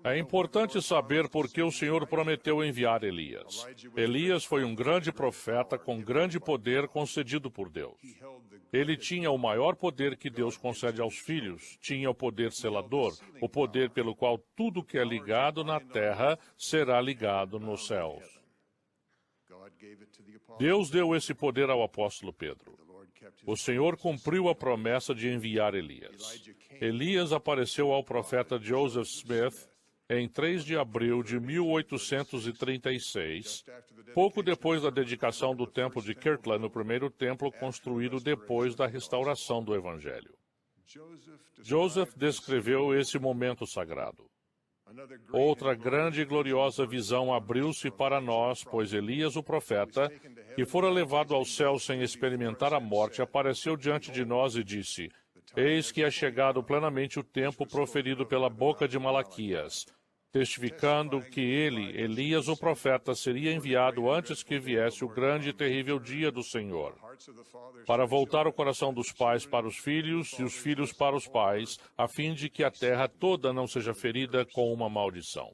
É importante saber por que o Senhor prometeu enviar Elias. Elias foi um grande profeta com grande poder concedido por Deus. Ele tinha o maior poder que Deus concede aos filhos, tinha o poder selador, o poder pelo qual tudo que é ligado na terra será ligado nos céus. Deus deu esse poder ao apóstolo Pedro. O Senhor cumpriu a promessa de enviar Elias. Elias apareceu ao profeta Joseph Smith em 3 de abril de 1836, pouco depois da dedicação do templo de Kirtland, o primeiro templo construído depois da restauração do Evangelho. Joseph descreveu esse momento sagrado. Outra grande e gloriosa visão abriu-se para nós, pois Elias, o profeta, que fora levado ao céu sem experimentar a morte, apareceu diante de nós e disse: Eis que é chegado plenamente o tempo proferido pela boca de Malaquias, testificando que ele, Elias, o profeta, seria enviado antes que viesse o grande e terrível dia do Senhor, para voltar o coração dos pais para os filhos e os filhos para os pais, a fim de que a terra toda não seja ferida com uma maldição.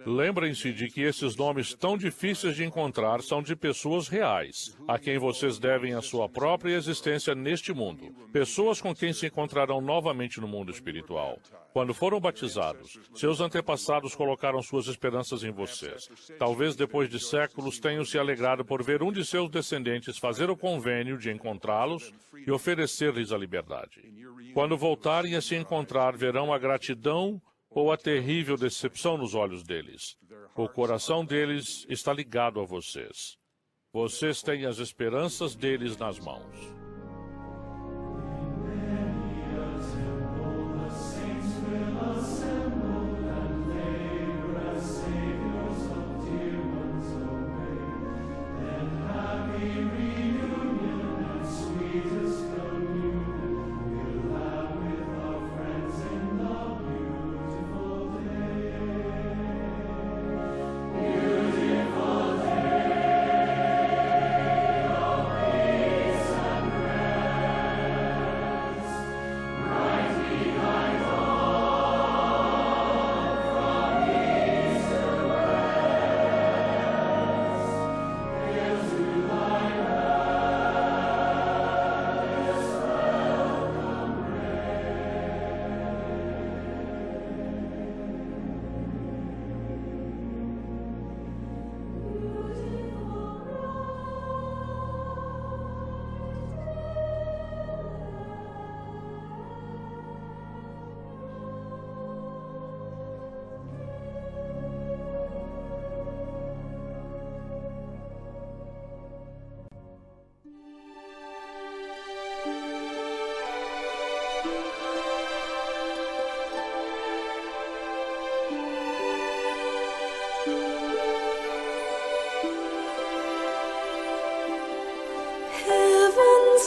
Lembrem-se de que esses nomes tão difíceis de encontrar são de pessoas reais, a quem vocês devem a sua própria existência neste mundo, pessoas com quem se encontrarão novamente no mundo espiritual. Quando foram batizados, seus antepassados colocaram suas esperanças em vocês. Talvez depois de séculos tenham se alegrado por ver um de seus descendentes fazer o convênio de encontrá-los e oferecer-lhes a liberdade. Quando voltarem a se encontrar, verão a gratidão ou a terrível decepção nos olhos deles. O coração deles está ligado a vocês. Vocês têm as esperanças deles nas mãos.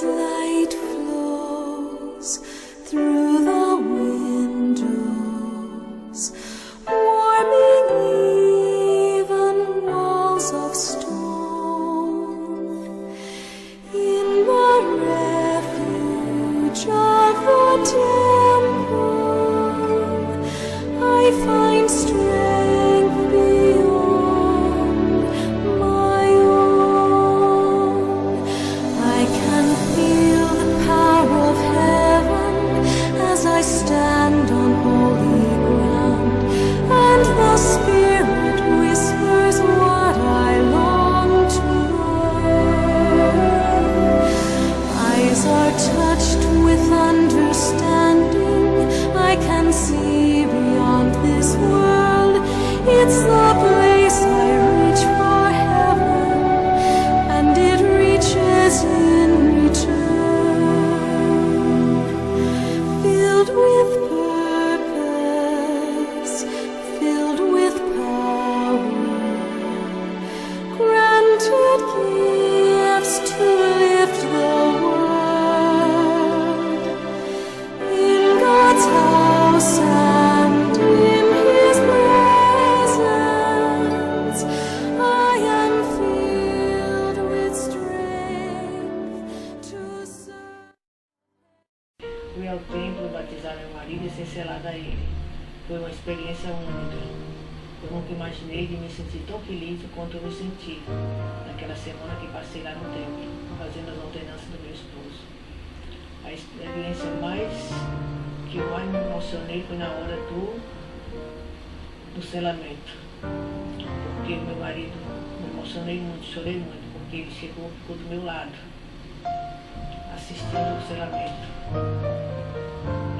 Light flows through the windows, warming even walls of stone. In the refuge of the temple, I find strength beyond my own. I can feel the power of heaven as I stand on holy ground, and the Spirit whispers what I long to learn. Eyes are touched with understanding. I can see beyond this world. It's the place I reach for heaven, and it reaches in return, filled with purpose, filled with power, granted gifts to lift the world. In God's house and in His presence, I am filled with strength to serve. Fui ao templo batizar meu marido e ser selada a ele. foi uma experiência única. Eu nunca imaginei de me sentir tão feliz quanto eu me senti naquela semana que passei lá no templo, fazendo as ordenanças do meu esposo. A experiência que eu mais me emocionei foi na hora do selamento. Porque meu marido, me emocionei muito, chorei muito, porque ele ficou do meu lado, assistindo o selamento.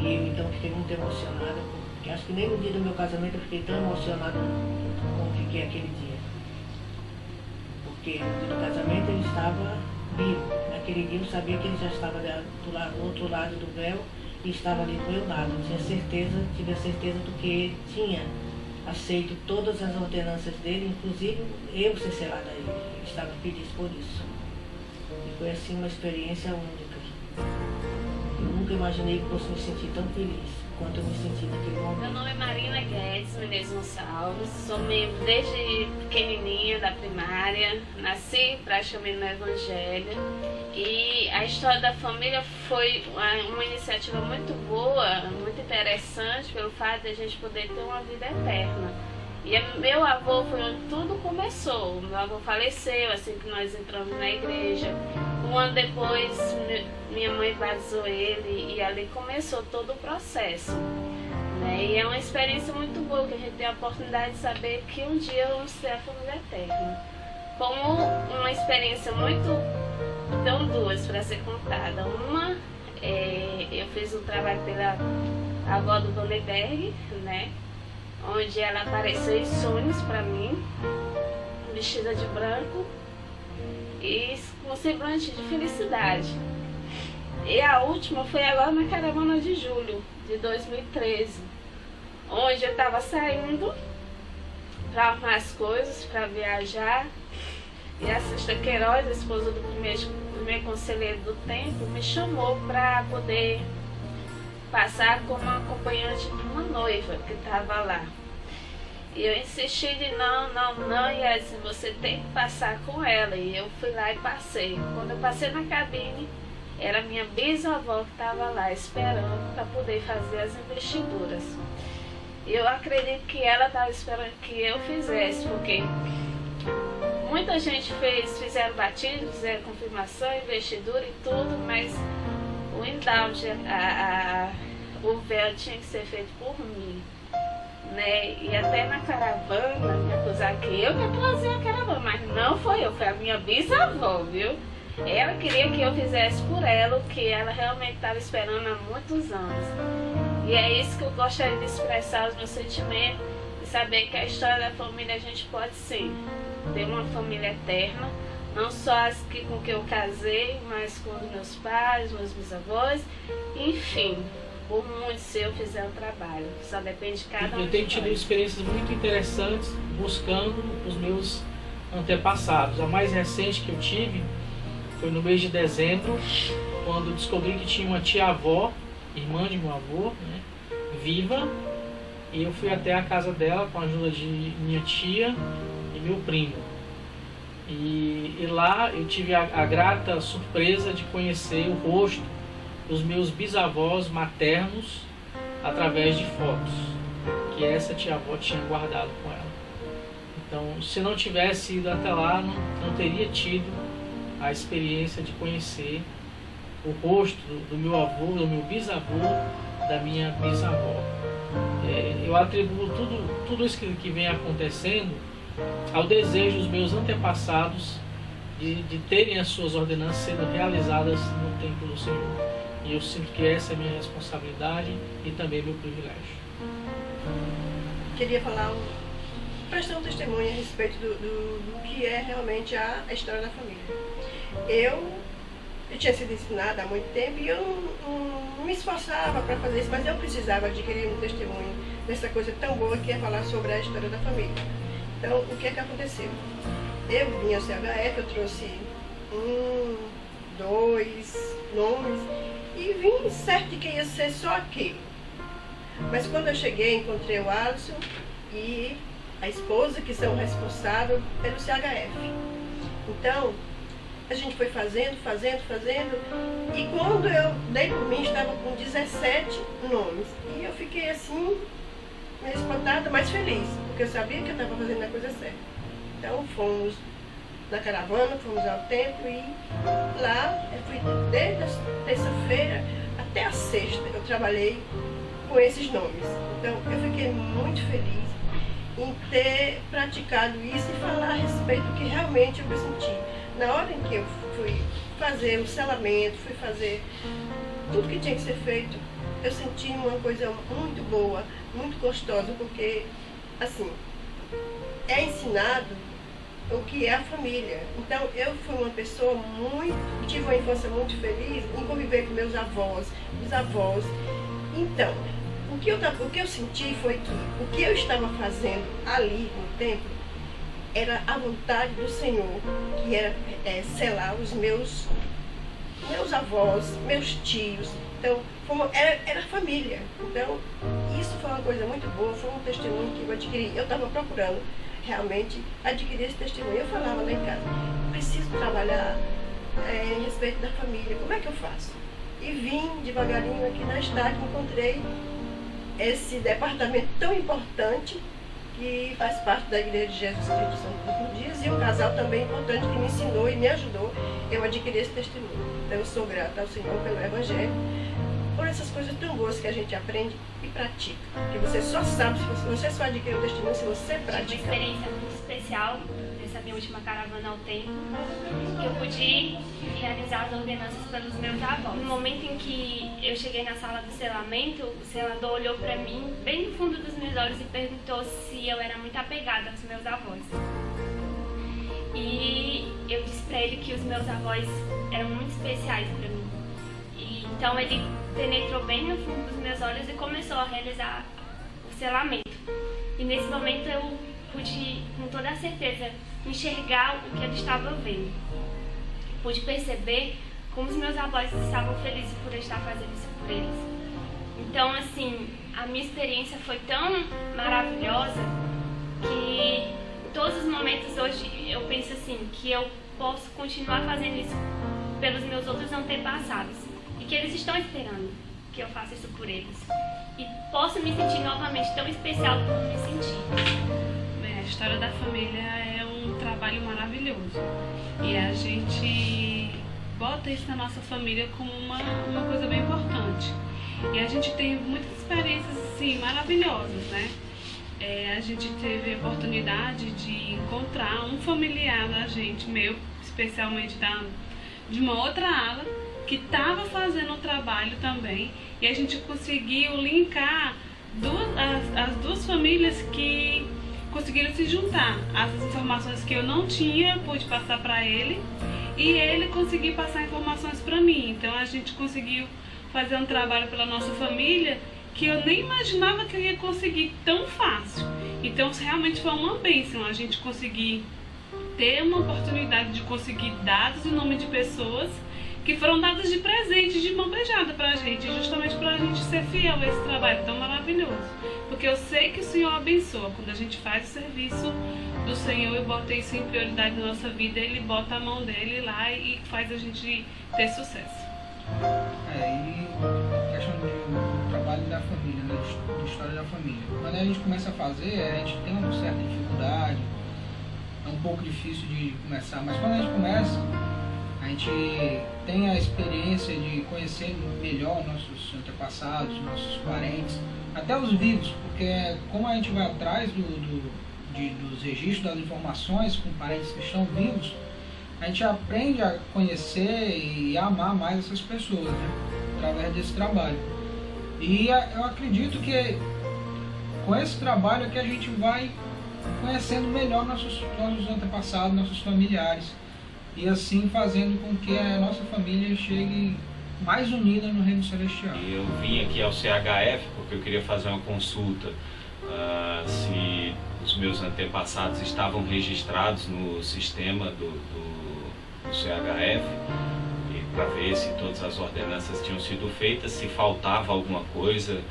E eu então fiquei muito emocionada, porque acho que nem no dia do meu casamento eu fiquei tão emocionada como fiquei aquele dia. Porque no dia do casamento ele estava vivo. Naquele dia eu sabia que ele já estava do outro lado do véu e estava ali do meu lado. Eu tive a certeza do que ele tinha aceito todas as ordenanças dele, inclusive eu ser selada a ele. Ele estava feliz por isso. E foi assim uma experiência única. Eu nunca imaginei que fosse me sentir tão feliz quanto eu me senti naquele momento. Meu nome é Marina Guedes Menezes Gonçalves, sou membro desde pequenininha da primária, nasci praticamente no Evangelho e a história da família foi uma iniciativa muito boa, muito interessante pelo fato de a gente poder ter uma vida eterna. E meu avô foi onde tudo começou. Meu avô faleceu assim que nós entramos na igreja. Um ano depois, minha mãe batizou ele e ali começou todo o processo. Né? E é uma experiência muito boa, que a gente tem a oportunidade de saber que um dia vamos ter a família eterna. Como uma experiência muito... Então, duas para ser contada. Uma, eu fiz um trabalho pela avó do Donneberg, né? Onde ela apareceu em sonhos para mim, vestida de branco e com semblante de felicidade. E a última foi agora na caravana de julho de 2013, onde eu estava saindo para arrumar as coisas, para viajar, e a Sista Queiroz, a esposa do primeiro conselheiro do templo, me chamou para poder passar como acompanhante de uma noiva que estava lá. E eu insisti de não, e ela disse, você tem que passar com ela. E eu fui lá e passei. Quando eu passei na cabine, era minha bisavó que estava lá esperando para poder fazer as investiduras. E eu acredito que ela estava esperando que eu fizesse, porque muita gente fizeram batismo, fizeram confirmação, investidura e tudo, mas o indulge, o véu tinha que ser feito por mim, né? E até na caravana me acusaram que eu que trazia a caravana, mas não foi eu, foi a minha bisavó, viu? Ela queria que eu fizesse por ela o que ela realmente estava esperando há muitos anos. E é isso que eu gostaria de expressar os meus sentimentos, e saber que a história da família a gente pode sim ter uma família eterna. Não só as com que eu casei, mas com os meus pais, meus bisavós, enfim, por muito se eu fizer o trabalho. Só depende de cada um. Eu tenho tido experiências muito interessantes buscando os meus antepassados. A mais recente que eu tive foi no mês de dezembro, quando descobri que tinha uma tia-avó, irmã de meu avô, né, viva, e eu fui até a casa dela com a ajuda de minha tia e meu primo. E lá eu tive a grata surpresa de conhecer o rosto dos meus bisavós maternos através de fotos que essa tia-avó tinha guardado com ela. Então, se não tivesse ido até lá, não teria tido a experiência de conhecer o rosto do meu avô, do meu bisavô, da minha bisavó. Eu atribuo tudo isso que vem acontecendo ao desejo dos meus antepassados de terem as suas ordenanças sendo realizadas no templo do Senhor. E eu sinto que essa é a minha responsabilidade e também meu privilégio. Queria prestar um testemunho a respeito do que é realmente a história da família. Eu tinha sido ensinada há muito tempo e eu não me esforçava para fazer isso, mas eu precisava adquirir um testemunho dessa coisa tão boa que é falar sobre a história da família. Então, o que é que aconteceu? Eu vim ao CHF, eu trouxe 2 nomes e vim certo de que ia ser só aquele. Mas quando eu cheguei, encontrei o Alisson e a esposa, que são responsáveis pelo CHF. Então, a gente foi fazendo, e quando eu dei por mim, estava com 17 nomes. E eu fiquei assim, meio espantada, mas feliz, porque eu sabia que eu estava fazendo a coisa certa. Então fomos na caravana, fomos ao templo e lá eu fui desde a terça-feira até a sexta, eu trabalhei com esses nomes. Então eu fiquei muito feliz em ter praticado isso e falar a respeito do que realmente eu me senti. Na hora em que eu fui fazer o selamento, fui fazer tudo que tinha que ser feito, eu senti uma coisa muito boa, muito gostosa, porque, assim, é ensinado o que é a família. Então, eu fui uma pessoa tive uma infância muito feliz em conviver com meus avós, os avós. Então, o que eu senti foi que o que eu estava fazendo ali no templo era a vontade do Senhor, que era selar os meus avós, meus tios. Então, era família. Então, isso foi uma coisa muito boa, foi um testemunho que eu adquiri. Eu estava procurando realmente adquirir esse testemunho. Eu falava lá em casa, preciso trabalhar em respeito da família, como é que eu faço? E vim devagarinho aqui na Estaque, encontrei esse departamento tão importante que faz parte da Igreja de Jesus Cristo dos Últimos Dias, e um casal também importante que me ensinou e me ajudou eu adquirir esse testemunho. Então eu sou grata ao Senhor pelo Evangelho, por essas coisas tão boas que a gente aprende e pratica. Que você só sabe, você só adquire o testemunho se você pratica. Tive uma experiência muito especial nessa minha última caravana ao templo, que eu pude realizar as ordenanças pelos meus avós. No momento em que eu cheguei na sala do selamento, o selador olhou para mim bem no fundo dos meus olhos e perguntou se eu era muito apegada aos meus avós. E eu disse para ele que os meus avós eram muito especiais para mim. E então ele penetrou bem no fundo dos meus olhos e começou a realizar o selamento. E nesse momento eu pude, com toda a certeza, enxergar o que ele estava vendo. Pude perceber como os meus avós estavam felizes por eu estar fazendo isso por eles. Então, assim, a minha experiência foi tão maravilhosa que em todos os momentos hoje eu penso assim, que eu posso continuar fazendo isso pelos meus outros antepassados e que eles estão esperando que eu faça isso por eles. E posso me sentir novamente tão especial como me senti. A história da família é um trabalho maravilhoso e a gente bota isso na nossa família como uma coisa bem importante. E a gente tem muitas experiências assim, maravilhosas, né? A gente teve a oportunidade de encontrar um familiar da gente, meu, especialmente de uma outra ala, que estava fazendo o trabalho também, e a gente conseguiu linkar as duas famílias que conseguiram se juntar. As informações que eu não tinha, pude passar para ele, e ele conseguiu passar informações para mim. Então a gente conseguiu fazer um trabalho pela nossa família que eu nem imaginava que eu ia conseguir tão fácil. Então realmente foi uma bênção a gente conseguir ter uma oportunidade de conseguir dados em nome de pessoas que foram dadas de presente, de mão beijada pra gente, justamente pra gente ser fiel a esse trabalho tão maravilhoso. Porque eu sei que o Senhor abençoa. Quando a gente faz o serviço do Senhor e bota isso em prioridade na nossa vida, Ele bota a mão dele lá e faz a gente ter sucesso. E a questão do trabalho da família, né, de história da família. Quando a gente começa a fazer, a gente tem uma certa dificuldade, é um pouco difícil de começar, mas quando a gente começa, a gente tem a experiência de conhecer melhor nossos antepassados, nossos parentes, até os vivos, porque como a gente vai atrás dos registros, das informações com parentes que estão vivos, a gente aprende a conhecer e a amar mais essas pessoas, né, através desse trabalho. E eu acredito que com esse trabalho é que a gente vai conhecendo melhor nossos antepassados, nossos familiares, e assim fazendo com que a nossa família chegue mais unida no Reino Celestial. Eu vim aqui ao CHF porque eu queria fazer uma consulta se os meus antepassados estavam registrados no sistema do CHF, e para ver se todas as ordenanças tinham sido feitas, se faltava alguma coisa,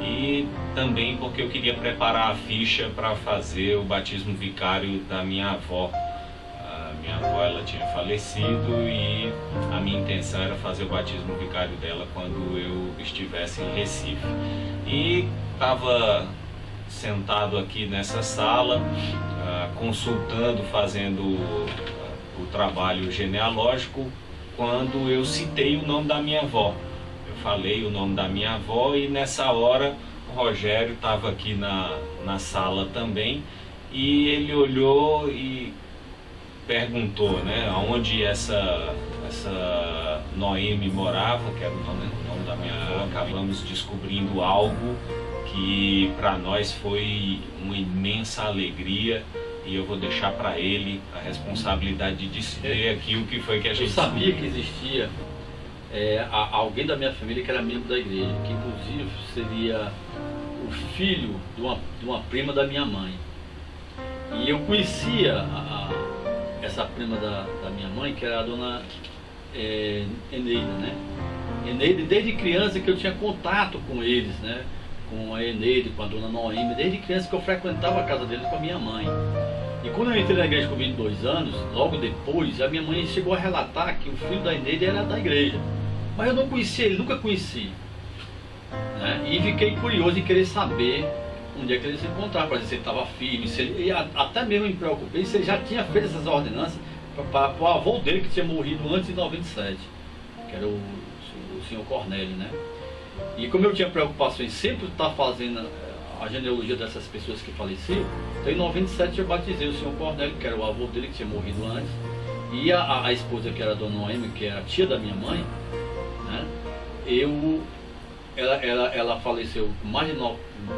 e também porque eu queria preparar a ficha para fazer o batismo vicário da minha avó. Minha avó, ela tinha falecido e a minha intenção era fazer o batismo vicário dela quando eu estivesse em Recife. E estava sentado aqui nessa sala, consultando, fazendo o trabalho genealógico, quando eu citei o nome da minha avó. Eu falei o nome da minha avó e nessa hora o Rogério estava aqui na sala também e ele olhou e perguntou, né, aonde essa Noemi morava, que era o nome da minha avó. Acabamos descobrindo algo que para nós foi uma imensa alegria e eu vou deixar para ele a responsabilidade de dizer aqui o que foi que a gente... Eu sabia que existia alguém da minha família que era membro da igreja, que inclusive seria o filho de uma prima da minha mãe. E eu conhecia essa prima da minha mãe, que era a dona Eneida, né? Eneida, desde criança que eu tinha contato com eles, né? Com a Eneida, com a dona Noemi, desde criança que eu frequentava a casa deles com a minha mãe. E quando eu entrei na igreja com 22 anos, logo depois, a minha mãe chegou a relatar que o filho da Eneida era da igreja. Mas eu não conhecia ele, nunca conheci. Né? E fiquei curioso em querer saber onde é que ele se encontrava, para ver se ele estava firme, e até mesmo me preocupei se ele já tinha feito essas ordenanças para o avô dele que tinha morrido antes de 97, que era o senhor Cornélio, né? E como eu tinha preocupação em sempre estar fazendo a genealogia dessas pessoas que faleceram, então em 97 eu batizei o senhor Cornélio, que era o avô dele que tinha morrido antes, e a esposa, que era a dona Noemi, que era a tia da minha mãe, né? Ela faleceu com mais de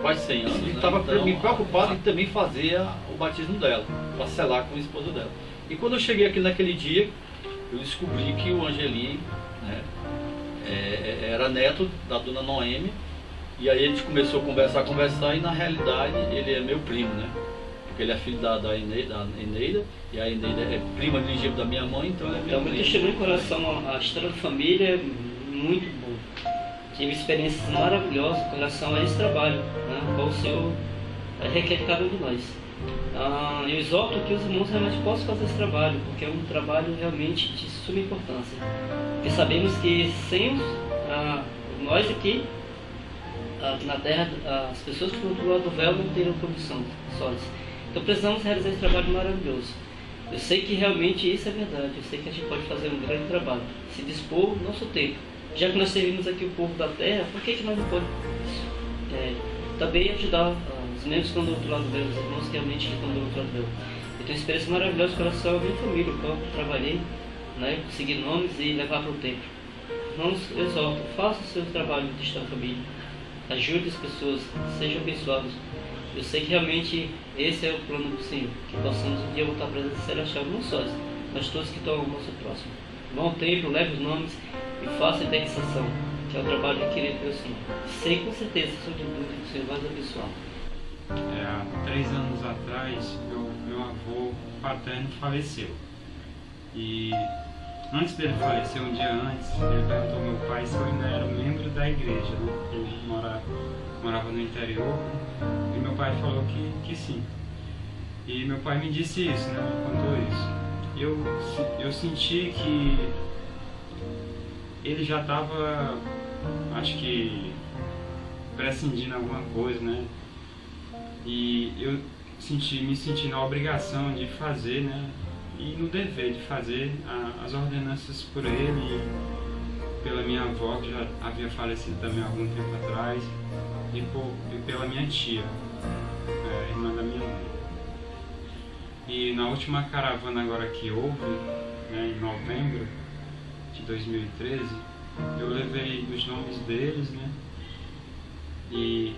quase 100 anos, e estava me preocupado em também fazer o batismo dela, para selar com a esposa dela. E quando eu cheguei aqui naquele dia, eu descobri que o Angeli, né, era neto da dona Noemi, e aí a gente começou a conversar, e na realidade ele é meu primo, né? Porque ele é filho da Eneida, e a Eneida é prima legítima da minha mãe, então ele é meu primo. Eu testemunho com relação à história da família, muito bom. Tive experiências maravilhosas com relação a esse trabalho, né, qual o Senhor requer de cada um de nós. Eu exorto que os irmãos realmente possam fazer esse trabalho, porque é um trabalho realmente de suma importância. Porque sabemos que sem nós aqui na Terra, as pessoas que estão do lado do véu não teriam condição sós. Então precisamos realizar esse trabalho maravilhoso. Eu sei que realmente isso é verdade, eu sei que a gente pode fazer um grande trabalho, se dispor o nosso tempo. Já que nós servimos aqui o povo da terra, por que nós não podemos também ajudar os membros que estão do outro lado do véu, os irmãos que realmente estão do outro lado do véu? Eu tenho experiência maravilhosa com relação à minha família, o qual eu trabalhei, né, conseguir nomes e levar para o templo. Irmãos, eu exorto, faça o seu trabalho de estar na família, ajude as pessoas, sejam abençoados. Eu sei que realmente esse é o plano do Senhor, que possamos um dia voltar à presença celestial, não só nós, mas todos que estão ao nosso próximo. Vão ao templo, leve os nomes e faça a indexação, que é o trabalho requerido pelo Senhor. Sei com certeza, sou de dúvida, que o Senhor vai nos abençoar. Há 3 anos atrás, meu avô paterno faleceu. E antes dele falecer, um dia antes, ele perguntou ao meu pai se eu ainda era membro da igreja, né? Ele morava no interior, e meu pai falou que sim. E meu pai me disse isso, né? Me contou isso. Eu senti que ele já estava, acho que, prescindindo alguma coisa, né? E eu me senti na obrigação de fazer, né? E no dever de fazer as ordenanças por ele e pela minha avó, que já havia falecido também há algum tempo atrás, e pela minha tia, irmã da minha mãe. E na última caravana agora que houve, né, em novembro de 2013, eu levei os nomes deles, né? E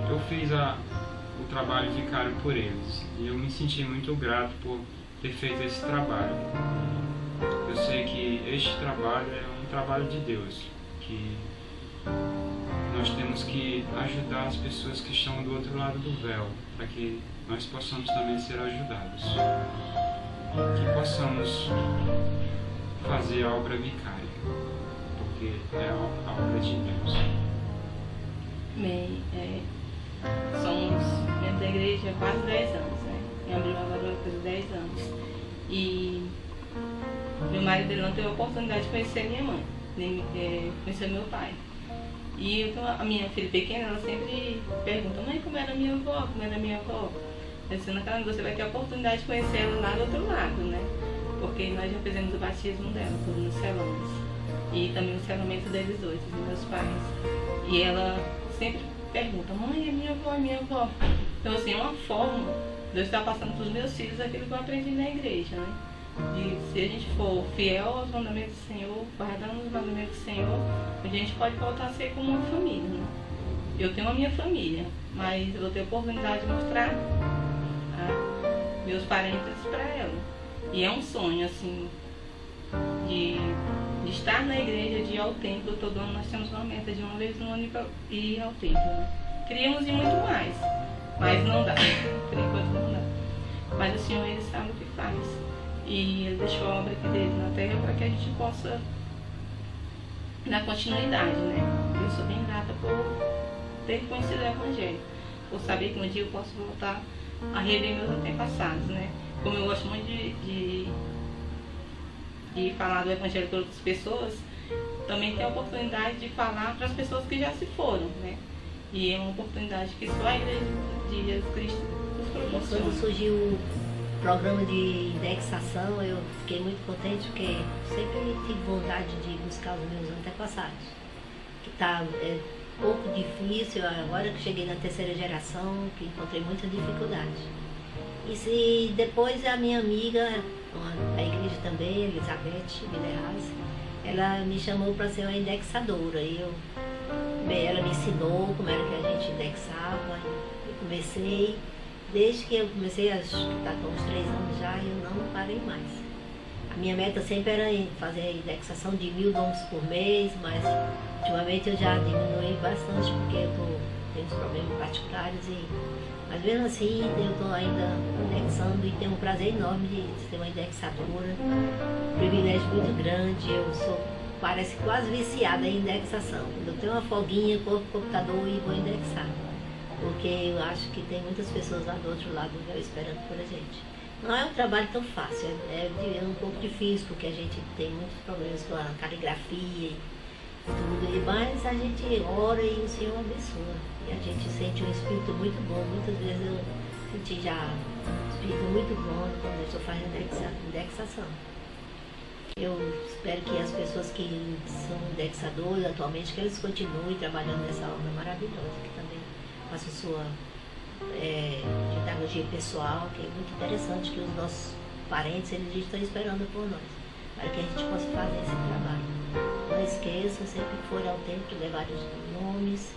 eu fiz o trabalho vicário por eles. E eu me senti muito grato por ter feito esse trabalho. Eu sei que este trabalho é um trabalho de Deus, que nós temos que ajudar as pessoas que estão do outro lado do véu, para que nós possamos também ser ajudados. Que possamos fazer a obra vicária, porque é a obra de Deus. Bem, somos membros da igreja há quase 10 anos, né? Minha mãe vai fazer 10 anos. E meu marido não teve a oportunidade de conhecer minha mãe, nem conhecer meu pai. E então, a minha filha pequena, ela sempre pergunta, mãe, como era a minha avó, como era a minha avó? Eu disse, naquela você vai ter a oportunidade de conhecer ela lá do outro lado, né? Porque nós já fizemos o batismo dela, todos nos selamos. E também o selamento deles dois, dos meus pais. E ela sempre pergunta, mãe, é minha avó, é minha avó. Então, assim, é uma forma de eu estar passando para os meus filhos aquilo que eu aprendi na igreja, né? De se a gente for fiel aos mandamentos do Senhor, guardando os mandamentos do Senhor, a gente pode voltar a ser como uma família, né? Eu tenho a minha família, mas eu vou ter a oportunidade de mostrar meus parentes para ela. E é um sonho, assim, de estar na igreja, de ir ao templo. Todo ano nós temos uma meta de uma vez no ano ir ao templo, né? Queríamos ir muito mais, mas não dá, por enquanto não dá. Mas o Senhor, Ele sabe o que faz. E Ele deixou a obra aqui dele na terra para que a gente possa dar continuidade, né? Eu sou bem grata por ter conhecido o Evangelho, por saber que um dia eu posso voltar a rever meus antepassados, né? Como eu gosto muito de falar do Evangelho para outras pessoas, também tenho a oportunidade de falar para as pessoas que já se foram, né? E é uma oportunidade que só a Igreja de Jesus Cristo nos proporciona. Quando surgiu o programa de indexação, eu fiquei muito contente porque sempre tive vontade de buscar os meus antepassados, que está um pouco difícil, agora que cheguei na terceira geração, que encontrei muita dificuldade. E se depois a minha amiga, da igreja também, Elizabeth Vileraz, ela me chamou para ser uma indexadora. E ela me ensinou como era que a gente indexava. Eu comecei, desde que eu comecei, acho que está com uns 3 anos já, eu não parei mais. A minha meta sempre era fazer a indexação de 1.000 nomes por mês, mas ultimamente eu já diminui bastante porque eu tenho uns problemas particulares. Mas mesmo assim, eu estou ainda indexando e tenho um prazer enorme de ser uma indexadora. Um privilégio muito grande, eu sou, parece quase viciada em indexação. Eu tenho uma folguinha, corro no computador e vou indexar. Porque eu acho que tem muitas pessoas lá do outro lado do véu esperando por a gente. Não é um trabalho tão fácil, é um pouco difícil, porque a gente tem muitos problemas com a caligrafia e tudo, mas a gente ora e o Senhor abençoa. E a gente sente um espírito muito bom. Muitas vezes eu senti já um espírito muito bom quando eu estou fazendo indexação. Eu espero que as pessoas que são indexadores atualmente, que eles continuem trabalhando nessa obra maravilhosa, que também faça sua pedagogia pessoal, que é muito interessante, que os nossos parentes eles estão esperando por nós, para que a gente possa fazer esse trabalho. Não esqueça, sempre que for ao templo, levar os nomes,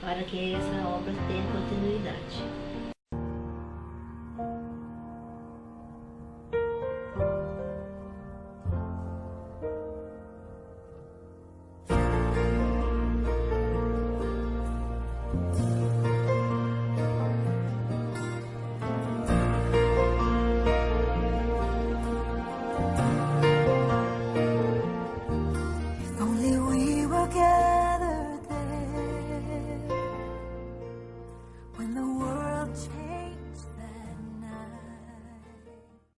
para que essa obra tenha continuidade.